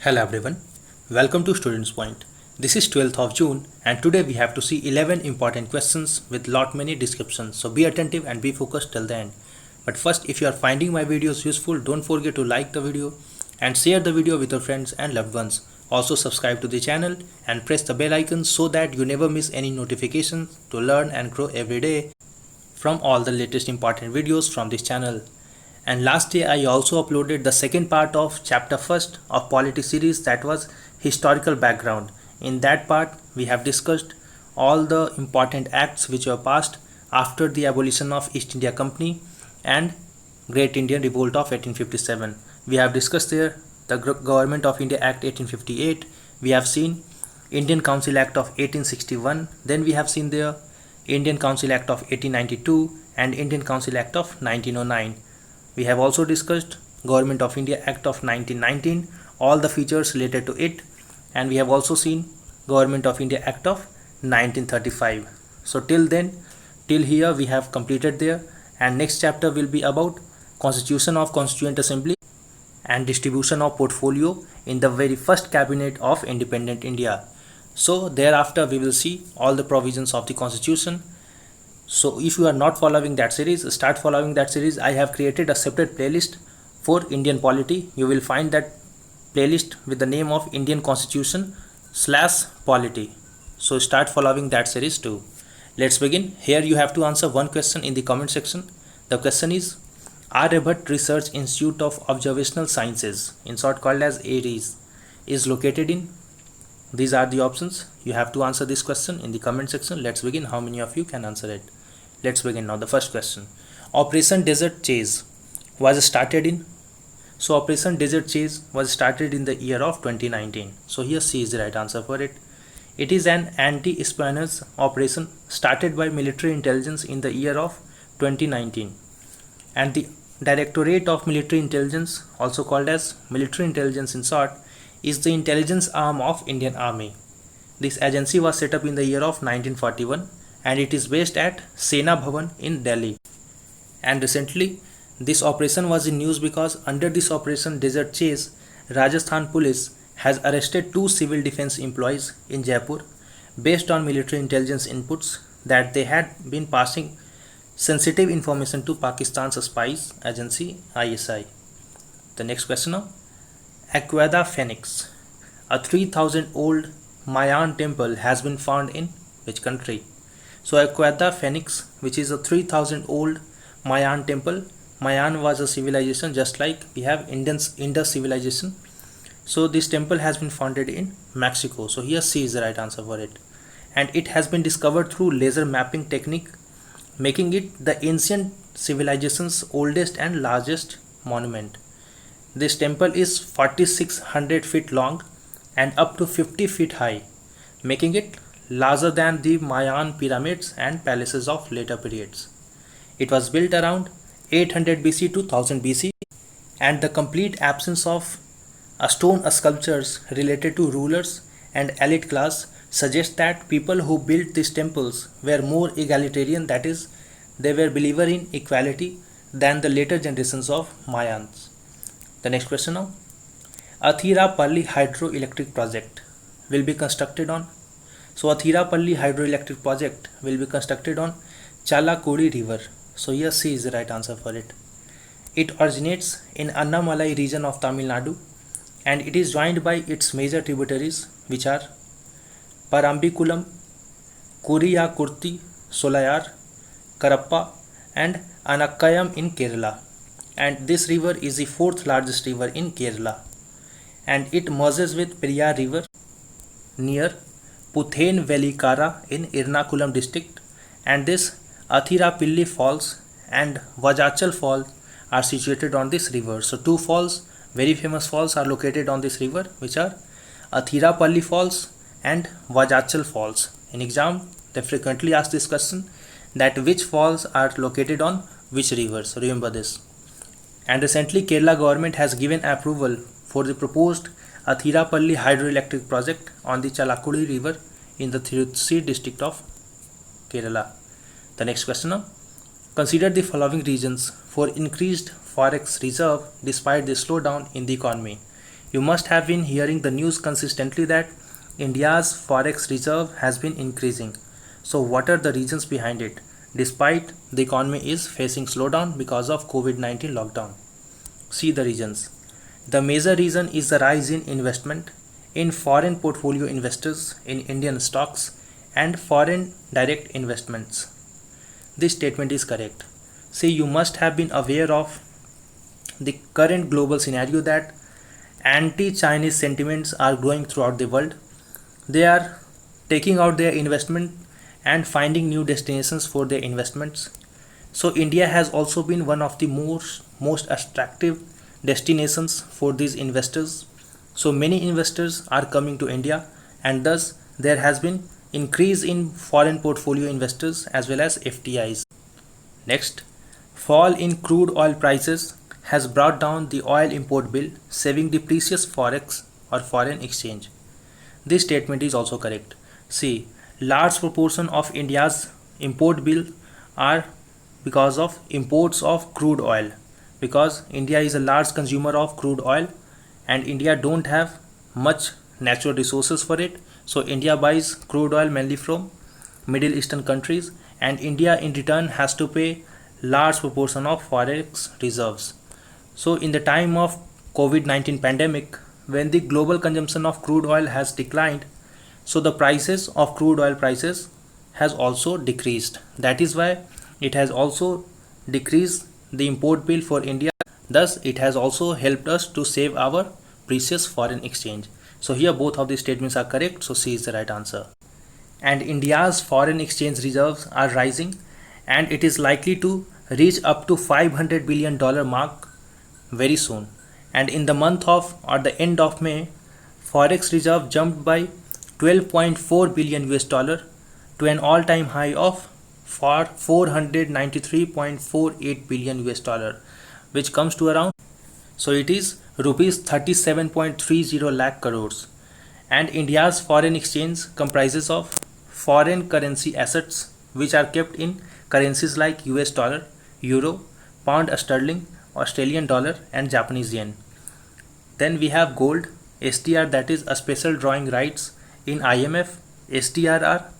Hello everyone, welcome to Students Point. This is 12th of June and today we have to see 11 important questions with lot many descriptions. So be attentive and be focused till the end. But first, if you are finding my videos useful, don't forget to like the video and share the video with your friends and loved ones. Also subscribe to the channel and press the bell icon so that you never miss any notifications to learn and grow every day from all the latest important videos from this channel. And last day I also uploaded the second part of chapter first of polity series, that was historical background. In that part we have discussed all the important acts which were passed after the abolition of East India Company and Great Indian Revolt of 1857. We have discussed there the Government of India Act 1858. We have seen Indian Council Act of 1861. Then we have seen there Indian Council Act of 1892 and Indian Council Act of 1909. We have also discussed Government of India Act of 1919, all the features related to it, and we have also seen Government of India Act of 1935. So till here we have completed there, and next chapter will be about Constitution of Constituent Assembly and distribution of portfolio in the very first cabinet of independent India. So thereafter we will see all the provisions of the Constitution. So if you are not following that series, start following that series. I have created a separate playlist for Indian polity. You will find that playlist with the name of Indian Constitution / polity. So start following that series too. Let's begin. Here you have to answer one question in the comment section. The question is, Aryabhat Research Institute of Observational Sciences, in short called as ARIES, is located in. These are the options. You have to answer this question in the comment section. Let's begin. How many of you can answer it? Let's begin now. The first question. Operation Desert Chase was started in. So Operation Desert Chase was started in the year of 2019. So here C is the right answer for it. It is an anti-espionage operation started by military intelligence in the year of 2019. And the Directorate of Military Intelligence, also called as Military Intelligence in short, is the intelligence arm of Indian Army. This agency was set up in the year of 1941 and it is based at Sena Bhavan in Delhi. And recently this operation was in news because under this Operation Desert Chase, Rajasthan Police has arrested 2 civil defense employees in Jaipur based on military intelligence inputs that they had been passing sensitive information to Pakistan's spies agency ISI. The next question now. Aguada Phoenix, a 3000-old Mayan temple, has been found in which country? So Aguada Phoenix, which is a 3000-old Mayan temple. Mayan was a civilization just like we have Indus civilization. So this temple has been founded in Mexico. So here C is the right answer for it. And it has been discovered through laser mapping technique, making it the ancient civilization's oldest and largest monument. This temple is 4600 feet long and up to 50 feet high, making it larger than the Mayan pyramids and palaces of later periods. It was built around 800 BC to 1000 BC, and the complete absence of stone sculptures related to rulers and elite class suggests that people who built these temples were more egalitarian, that is, they were believer in equality than the later generations of Mayans. The next question now. Athirapalli hydroelectric project will be constructed on. So Athirapalli hydroelectric project will be constructed on Chalakudi river. So here C is the right answer for it. It originates in Annamalai region of Tamil Nadu and it is joined by its major tributaries which are Parambikulam, Kuriyakurti, Solayar, Karappa and Anakkayam in Kerala. And this river is the 4th largest river in Kerala, and it merges with Periyar river near Puthenvelikara in Ernakulam district, and this Athirapalli falls and Vajachal falls are situated on this river. So 2 falls, very famous falls, are located on this river, which are Athirapalli falls and Vajachal falls. In exam they frequently ask this question, that which falls are located on which rivers. Remember this. And recently Kerala government has given approval for the proposed Athirapalli hydroelectric project on the Chalakudi river in the Tirupati district of Kerala. The next question now. Consider the following reasons for increased forex reserve despite the slowdown in the economy. You must have been hearing the news consistently that India's forex reserve has been increasing. So what are the reasons behind it? Despite the economy is facing slowdown because of COVID-19 lockdown. See the reasons. The major reason is the rise in investment in foreign portfolio investors in Indian stocks and foreign direct investments. This statement is correct. See, you must have been aware of the current global scenario that anti-Chinese sentiments are growing throughout the world. They are taking out their investment and finding new destinations for their investments. So India has also been one of the most attractive destinations for these investors. So many investors are coming to India, and thus there has been increase in foreign portfolio investors as well as FTIs. Next, fall in crude oil prices has brought down the oil import bill, saving the precious forex or foreign exchange. This statement is also correct. See, large proportion of India's import bill are because of imports of crude oil, because India is a large consumer of crude oil and India don't have much natural resources for it. So India buys crude oil mainly from Middle Eastern countries, and India in return has to pay large proportion of forex reserves. So in the time of COVID-19 pandemic, when the global consumption of crude oil has declined, so the prices of crude oil prices has also decreased. That is why it has also decreased the import bill for India. Thus it has also helped us to save our precious foreign exchange. So here both of these statements are correct, so C is the right answer. And India's foreign exchange reserves are rising, and it is likely to reach up to $500 billion mark very soon. And in the month of or the end of May, forex reserve jumped by 12.4 billion US dollar to an all-time high of 493.48 billion US dollar, which comes to around, so it is rupees 37.30 lakh crores. And India's foreign exchange comprises of foreign currency assets which are kept in currencies like US dollar, euro, pound sterling, Australian dollar and Japanese yen. Then we have gold, SDR, that is a special drawing rights in IMF. SDR are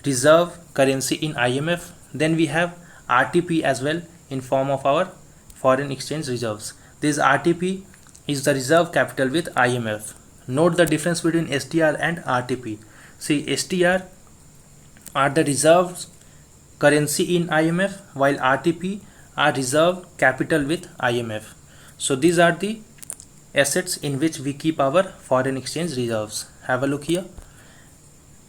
reserve currency in IMF. Then we have RTP as well in form of our foreign exchange reserves. This RTP is the reserve capital with IMF. Note the difference between SDR and RTP. See, SDR are the reserves currency in IMF, while RTP are reserve capital with IMF. So these are the assets in which we keep our foreign exchange reserves. Have a look here.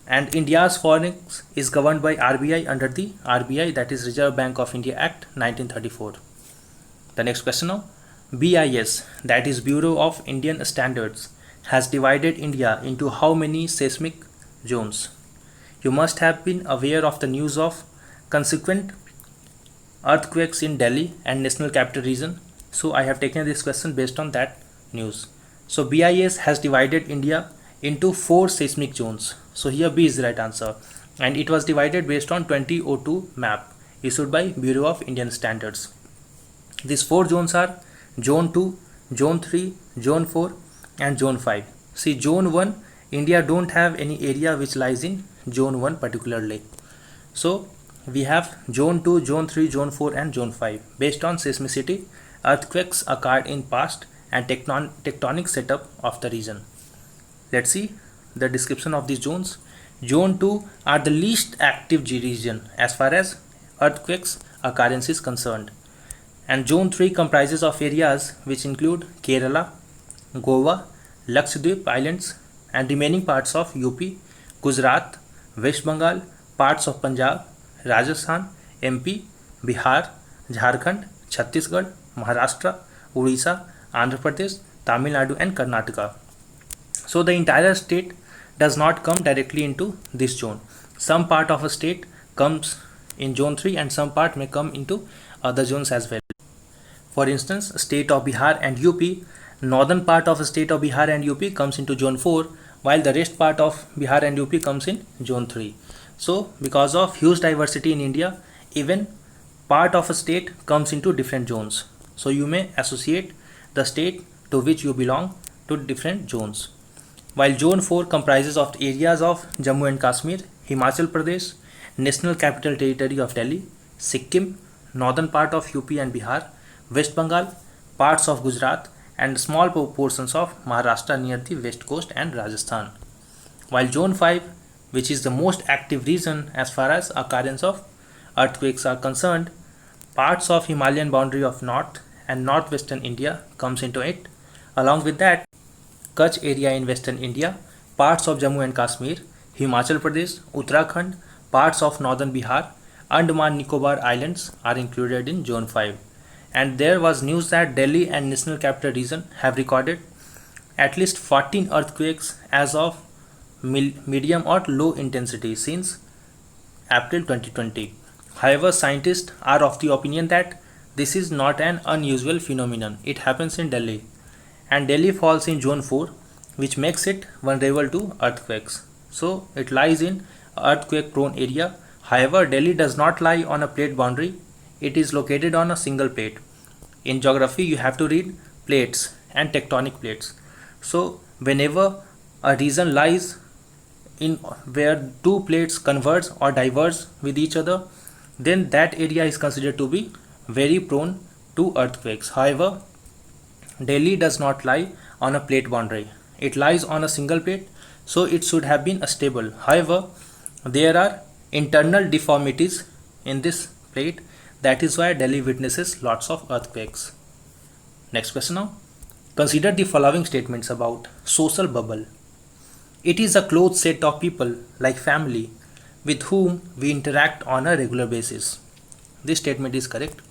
And India's forex is governed by RBI under the RBI, that is Reserve Bank of India Act 1934. The next question now. BIS, that is Bureau of Indian Standards, has divided India into how many seismic zones? You must have been aware of the news of consequent earthquakes in Delhi and National Capital Region. So I have taken this question based on that news. So BIS has divided India into 4 seismic zones. So here B is the right answer, and it was divided based on 2002 map issued by Bureau of Indian Standards. These 4 zones are Zone 2, Zone 3, Zone 4 and Zone 5. See, Zone 1, India don't have any area which lies in Zone 1 particularly. So we have Zone 2, Zone 3, Zone 4 and Zone 5. Based on seismicity, earthquakes occurred in past and tectonic setup of the region. Let's see the description of these zones. Zone 2 are the least active region as far as earthquakes occurrence is concerned. And Zone 3 comprises of areas which include Kerala, Goa, Lakshadweep Islands and remaining parts of UP, Gujarat, West Bengal, parts of Punjab, Rajasthan, MP, Bihar, Jharkhand, Chhattisgarh, Maharashtra, Odisha, Andhra Pradesh, Tamil Nadu and Karnataka. So the entire state does not come directly into this zone. Some part of a state comes in Zone 3 and some part may come into other zones as well. For instance, state of Bihar and UP, northern part of the state of Bihar and UP comes into Zone 4, while the rest part of Bihar and UP comes in Zone 3. So because of huge diversity in India, even part of a state comes into different zones. So you may associate the state to which you belong to different zones. While Zone 4 comprises of the areas of Jammu and Kashmir, Himachal Pradesh, National Capital Territory of Delhi, Sikkim, northern part of UP and Bihar, West Bengal, parts of Gujarat, and small portions of Maharashtra near the west coast and Rajasthan. While Zone 5, which is the most active region as far as occurrence of earthquakes are concerned, parts of Himalayan boundary of north and northwestern India comes into it. Along with that, Kutch area in western India, parts of Jammu and Kashmir, Himachal Pradesh, Uttarakhand, parts of northern Bihar, Andaman Nicobar Islands are included in Zone 5. And there was news that Delhi and National Capital Region have recorded at least 14 earthquakes as of medium or low intensity since April 2020. However, scientists are of the opinion that this is not an unusual phenomenon. It happens in Delhi, and Delhi falls in Zone 4, which makes it vulnerable to earthquakes. So it lies in earthquake prone area. However, Delhi does not lie on a plate boundary. It is located on a single plate. In geography, you have to read plates and tectonic plates. So whenever a region lies in where two plates converge or diverge with each other, then that area is considered to be very prone to earthquakes. However, Delhi does not lie on a plate boundary. It lies on a single plate, so it should have been stable. However, there are internal deformities in this plate. That is why Delhi witnesses lots of earthquakes. Next question now. Consider the following statements about social bubble. It is a close set of people like family with whom we interact on a regular basis. This statement is correct.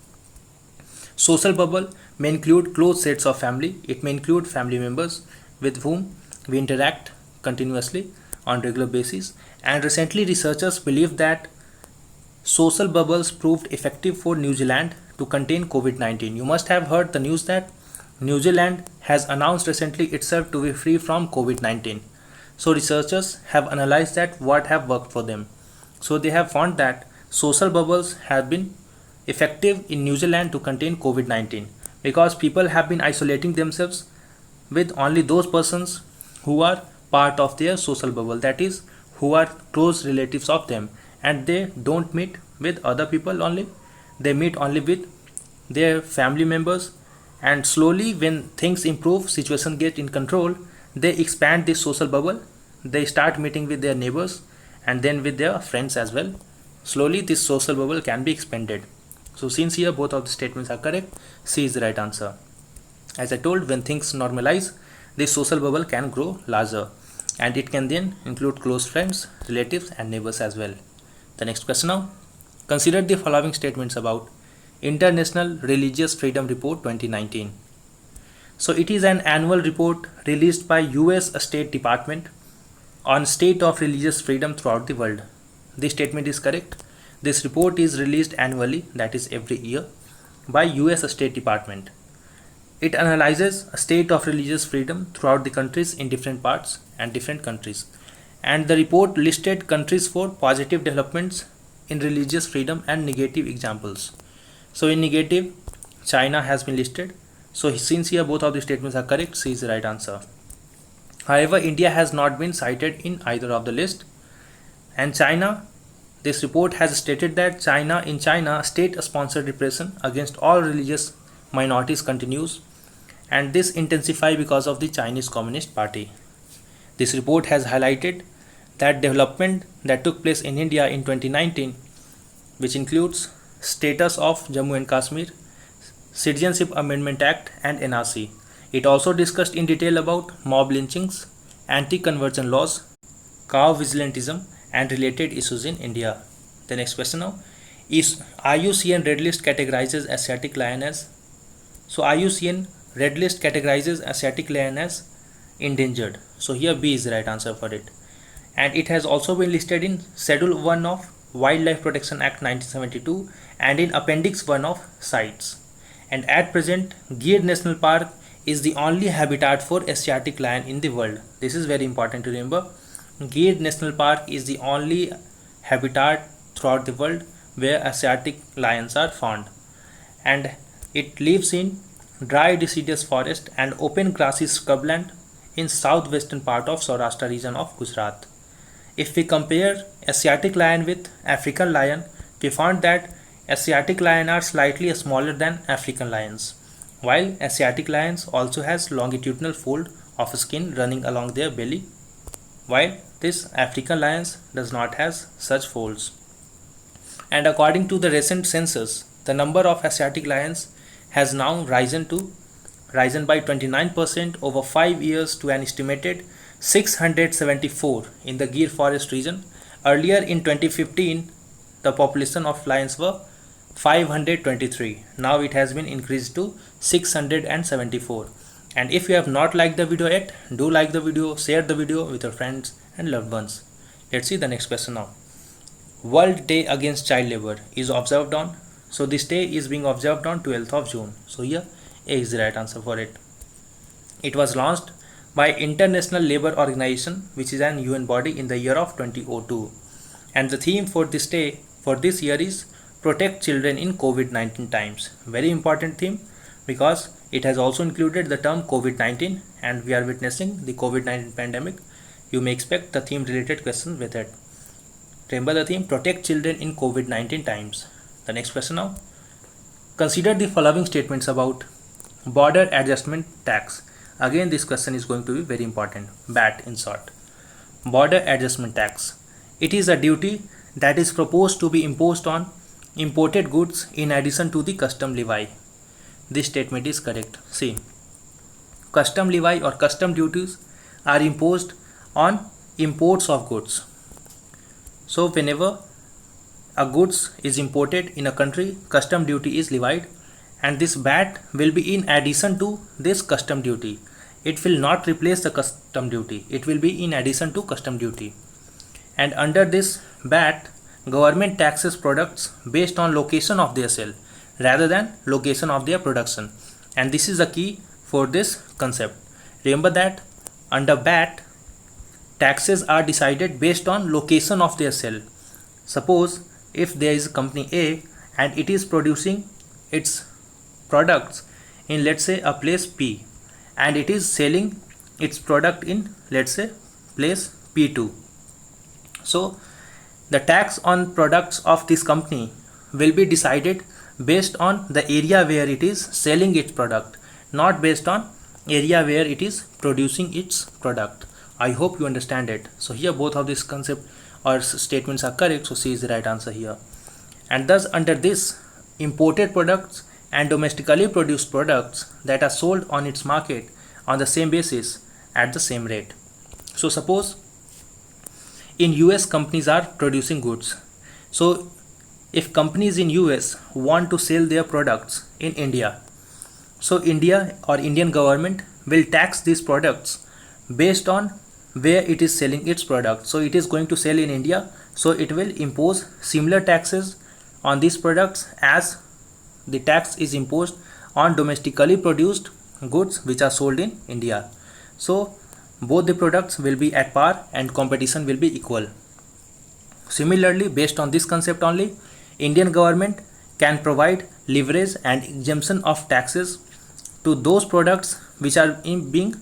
Social bubble may include close sets of family. It may include family members with whom we interact continuously on regular basis. And recently researchers believe that social bubbles proved effective for New Zealand to contain COVID-19. You must have heard the news that New Zealand has announced recently itself to be free from COVID-19. So researchers have analyzed that what have worked for them. So they have found that social bubbles have been effective in New Zealand to contain COVID-19 because people have been isolating themselves with only those persons who are part of their social bubble, that is, who are close relatives of them, and they don't meet with other people only. They meet only with their family members, and slowly when things improve, situation get in control, they expand this social bubble. They start meeting with their neighbors and then with their friends as well. Slowly this social bubble can be expanded. So since here both of the statements are correct, C is the right answer. As I told, when things normalize, this social bubble can grow larger, and it can then include close friends, relatives and neighbors as well. The next question now. Consider the following statements about International Religious Freedom Report 2019. So it is an annual report released by US State Department on state of religious freedom throughout the world. This statement is correct. This report is released annually, that is every year, by US State Department. It analyzes a state of religious freedom throughout the countries in different parts and different countries. And the report listed countries for positive developments in religious freedom and negative examples. So in negative, China has been listed. So since here both of the statements are correct, C is the right answer. However, India has not been cited in either of the list. And China, this report has stated that in China, state-sponsored repression against all religious minorities continues, and this intensifies because of the Chinese Communist Party. This report has highlighted that development that took place in India in 2019, which includes status of Jammu and Kashmir, Citizenship Amendment Act and NRC. It also discussed in detail about mob lynchings, anti-conversion laws, cow vigilantism and related issues in India. The next question now is IUCN Red List categorizes Asiatic lion as. So IUCN Red List categorizes Asiatic lion as endangered. So here B is the right answer for it. And it has also been listed in Schedule 1 of Wildlife Protection Act 1972 and in Appendix 1 of CITES. And at present, Gir National Park is the only habitat for Asiatic lion in the world. This is very important to remember. Gir National Park is the only habitat throughout the world where Asiatic lions are found. And it lives in dry deciduous forest and open grassy scrubland in southwestern part of Saurashtra region of Gujarat. If we compare Asiatic lion with African lion, we found that Asiatic lion are slightly smaller than African lions, while Asiatic lions also has longitudinal fold of skin running along their belly, while this African lions does not has such folds. And according to the recent census, the number of Asiatic lions has now risen by 29% over 5 years to an estimated 674 in the Gir Forest region. Earlier in 2015, the population of lions were 523. Now it has been increased to 674. And if you have not liked the video yet, do like the video, share the video with your friends and loved ones. Let's see the next question now. World Day Against Child Labor is observed on. So this day is being observed on 12th of June. So here A is the right answer for it. It was launched by International Labour Organization, which is an UN body, in the year of 2002. And the theme for this day, for this year, is Protect Children in COVID-19 Times. Very important theme because it has also included the term COVID-19 and we are witnessing the COVID-19 pandemic. You may expect the theme related questions with it. Remember the theme, Protect Children in COVID-19 Times. The next question now. Consider the following statements about Border Adjustment Tax. Again, this question is going to be very important. BAT in short. Border Adjustment Tax. It is a duty that is proposed to be imposed on imported goods in addition to the custom levy. This statement is correct. See, custom levy or custom duties are imposed on imports of goods. So whenever a goods is imported in a country, custom duty is levied, and this BAT will be in addition to this custom duty. It will not replace the custom duty. It will be in addition to custom duty. And under this BAT, government taxes products based on location of their sale rather than location of their production. And this is the key for this concept. Remember that under BAT, taxes are decided based on location of their sale. Suppose if there is a company A and it is producing its products in, let's say, a place P, and it is selling its product in, let's say, place P2. So the tax on products of this company will be decided based on the area where it is selling its product, not based on area where it is producing its product. I hope you understand it. So here both of these concept or statements are correct. So C is the right answer here. And thus under this, imported products and domestically produced products that are sold on its market on the same basis at the same rate. So suppose in US companies are producing goods. So if companies in US want to sell their products in India, so India or Indian government will tax these products based on where it is selling its product. So it is going to sell in India, so it will impose similar taxes on these products as the tax is imposed on domestically produced goods which are sold in India. So both the products will be at par and competition will be equal. Similarly, based on this concept only, Indian government can provide leverage and exemption of taxes to those products which are being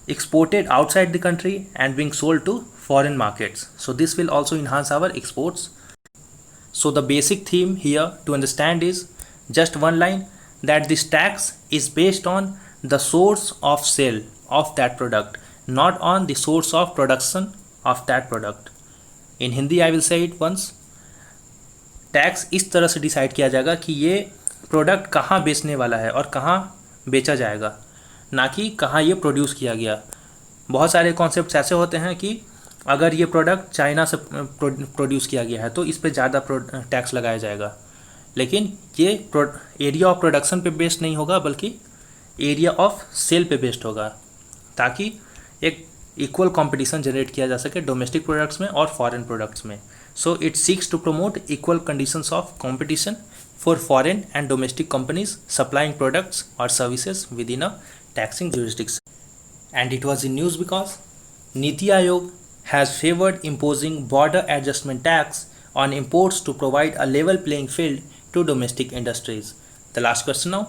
exported outside the country and being sold to foreign markets. So this will also enhance our exports. So the basic theme here to understand is just one line, that this tax is based on the source of sale of that product, not on the source of production of that product. In Hindi I will say it once, tax इस तरह से decide किया जाएगा कि ये product कहाँ बेचने वाला है और कहाँ बेचा जाएगा, ना कि कहाँ ये प्रोड्यूस किया गया. बहुत सारे कॉन्सेप्ट्स ऐसे होते हैं कि अगर ये प्रोडक्ट चाइना से प्रोड्यूस किया गया है तो इस पे ज़्यादा टैक्स लगाया जाएगा, लेकिन ये एरिया ऑफ प्रोडक्शन पे बेस्ड नहीं होगा बल्कि एरिया ऑफ सेल पे बेस्ड होगा, ताकि एक इक्वल कंपटीशन जनरेट किया जा सके डोमेस्टिक प्रोडक्ट्स में और फॉरेन प्रोडक्ट्स में. So it seeks to promote equal conditions of competition for foreign and domestic companies supplying products और services with in a taxing jurisdiction. And it was in news because Niti Aayog has favored imposing border adjustment tax on imports to provide a level playing field to domestic industries. The last question now.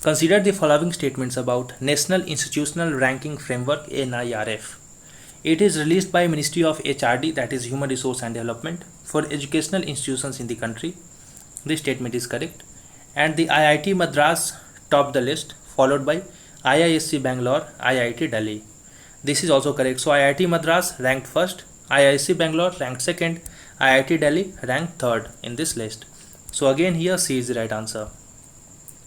Consider the following statements about National Institutional Ranking Framework (NIRF). It is released by Ministry of HRD, that is Human Resource and Development, for educational institutions in the country. This statement is correct. And the IIT Madras topped the list, followed by IISc Bangalore, IIT Delhi. This is also correct. So IIT Madras ranked first, IISc Bangalore ranked second, IIT Delhi ranked third in this list. So again here C is the right answer.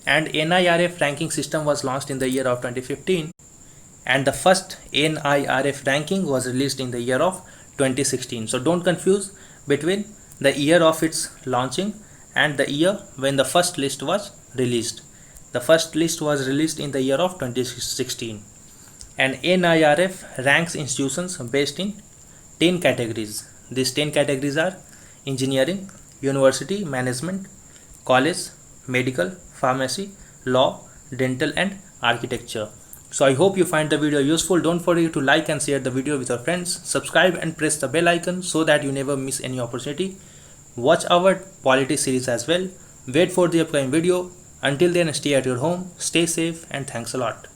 And NIRF ranking system was launched in the year of 2015, and the first NIRF ranking was released in the year of 2016. So don't confuse between the year of its launching and the year when the first list was released. The first list was released in the year of 2016. And NIRF ranks institutions based in 10 categories. These 10 categories are engineering, university, management, college, medical, pharmacy, law, dental and architecture. So I hope you find the video useful. Don't forget to like and share the video with your friends. Subscribe and press the bell icon so that you never miss any opportunity. Watch our polity series as well. Wait for the upcoming video. Until then, stay at your home, stay safe and thanks a lot.